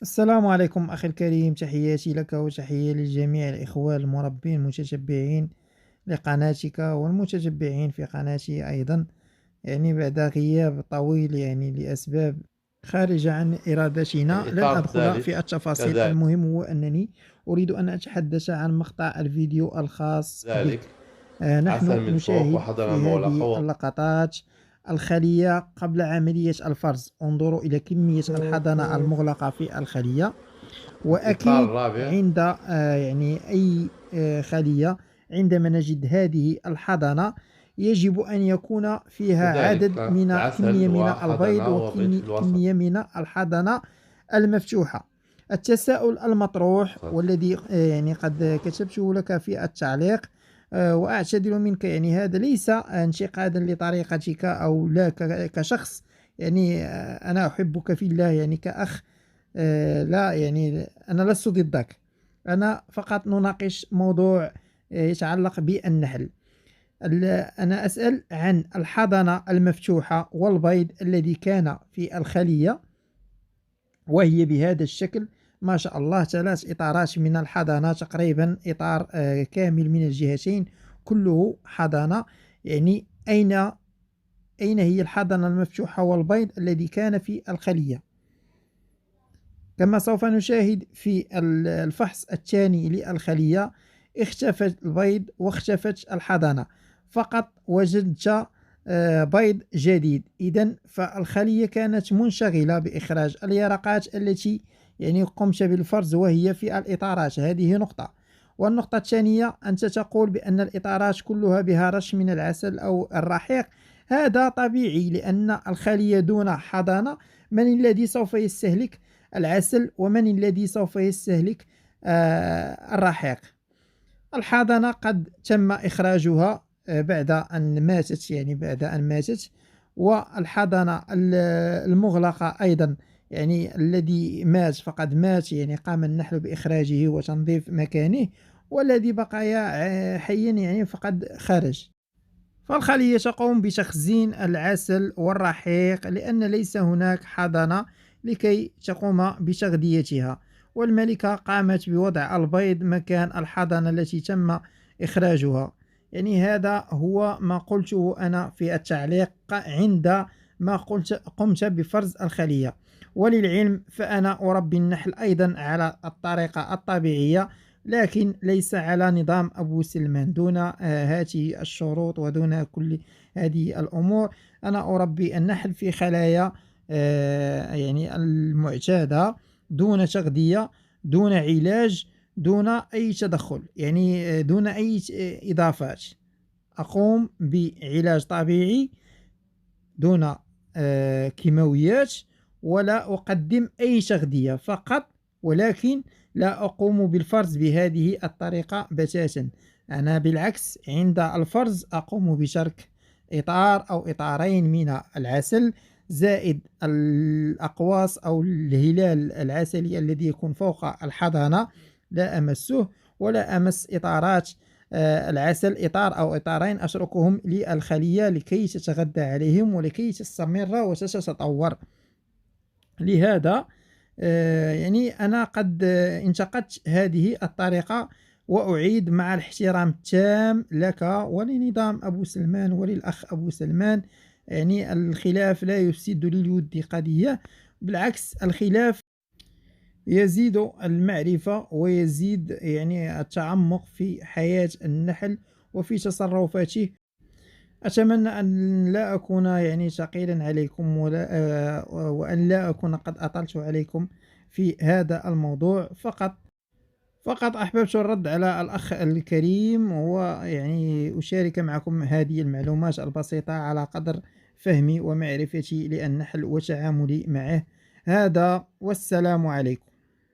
السلام عليكم أخي الكريم، تحياتي لك وتحية لجميع الإخوان المربين المتتبعين لقناتك والمتتبعين في قناتي أيضا. بعد غياب طويل لأسباب خارجة عن إرادتنا في لن إطار أدخل في ذلك التفاصيل. كذلك المهم هو أنني أريد أن أتحدث عن مقطع الفيديو الخاص بك. عسل نحن من فوق نشاهد وحضر في المغلق هذه اللقطات الخلية قبل عملية الفرز. انظروا إلى كمية الحضنة المغلقة في الخلية. الإطار وأكيد الرابع عند أي خلية، عندما نجد هذه الحضانة يجب أن يكون فيها عدد كذلك من العسل كمية من البيض وحضنة وبيض في الوسط. وكمية من الحضانة المفتوحة. التساؤل المطروح صح. والذي قد كتبته لك في التعليق، وأعتذر منك، هذا ليس انتقادا لطريقتك أو لا كشخص. أنا أحبك في الله كأخ. لا، أنا لست ضدك. أنا فقط نناقش موضوع يتعلق بالنحل. أنا أسأل عن الحضانة المفتوحة والبيض الذي كان في الخلية، وهي بهذا الشكل. ما شاء الله، 3 إطارات من الحضانة تقريبا، إطار كامل من الجهتين، كله حضانة. أين هي الحضانة المفتوحة والبيض الذي كان في الخلية؟ كما سوف نشاهد في الفحص الثاني للخلية، اختفت البيض واختفت الحضانة، فقط وجدت بيض جديد. إذن فالخلية كانت منشغلة بإخراج اليرقات التي قمت بالفرز وهي في الإطارات. هذه نقطة. والنقطة الثانية، أنت تقول بأن الإطارات كلها بها رش من العسل أو الرحيق. هذا طبيعي لأن الخلية دون حضانة. من الذي سوف يستهلك العسل ومن الذي سوف يستهلك الرحيق؟ الحضانة قد تم إخراجها بعد أن ماتت، والحضانة المغلقة أيضا، الذي مات فقد مات، قام النحل بإخراجه وتنظيف مكانه، والذي بقي حيا فقد خرج. فالخلية تقوم بتخزين العسل والرحيق لأن ليس هناك حضانة لكي تقوم بتغذيتها، والملكة قامت بوضع البيض مكان الحضانة التي تم إخراجها. هذا هو ما قلته أنا في التعليق عندما قمت بفرز الخلية. وللعلم فأنا أربي النحل أيضا على الطريقة الطبيعية، لكن ليس على نظام أبو سلمان، دون هذه الشروط ودون كل هذه الأمور. أنا أربي النحل في خلايا المعتادة، دون تغذية، دون علاج، دون أي تدخل، دون أي إضافات. أقوم بعلاج طبيعي دون كيماويات، ولا أقدم أي تغذية فقط. ولكن لا أقوم بالفرز بهذه الطريقة بتاتا. أنا بالعكس، عند الفرز أقوم بترك إطار أو إطارين من العسل، زائد الأقواس أو الهلال العسلي الذي يكون فوق الحضانة، لا أمسه. ولا أمس إطارات العسل. إطار أو إطارين أتركهم للخلية لكي تتغذى عليهم ولكي تستمر وتتطور. لهذا أنا قد انتقدت هذه الطريقة، وأعيد مع الاحترام التام لك ولنظام أبو سلمان وللأخ أبو سلمان. الخلاف لا يفسد للود قضية، بالعكس، الخلاف يزيد المعرفة ويزيد التعمق في حياة النحل وفي تصرفاته. أتمنى أن لا أكون ثقيلا عليكم، ولا وأن لا أكون قد أطلت عليكم في هذا الموضوع. فقط أحببت الرد على الأخ الكريم، أشارك معكم هذه المعلومات البسيطة على قدر فهمي ومعرفتي للنحل وتعاملي معه. هذا، والسلام عليكم.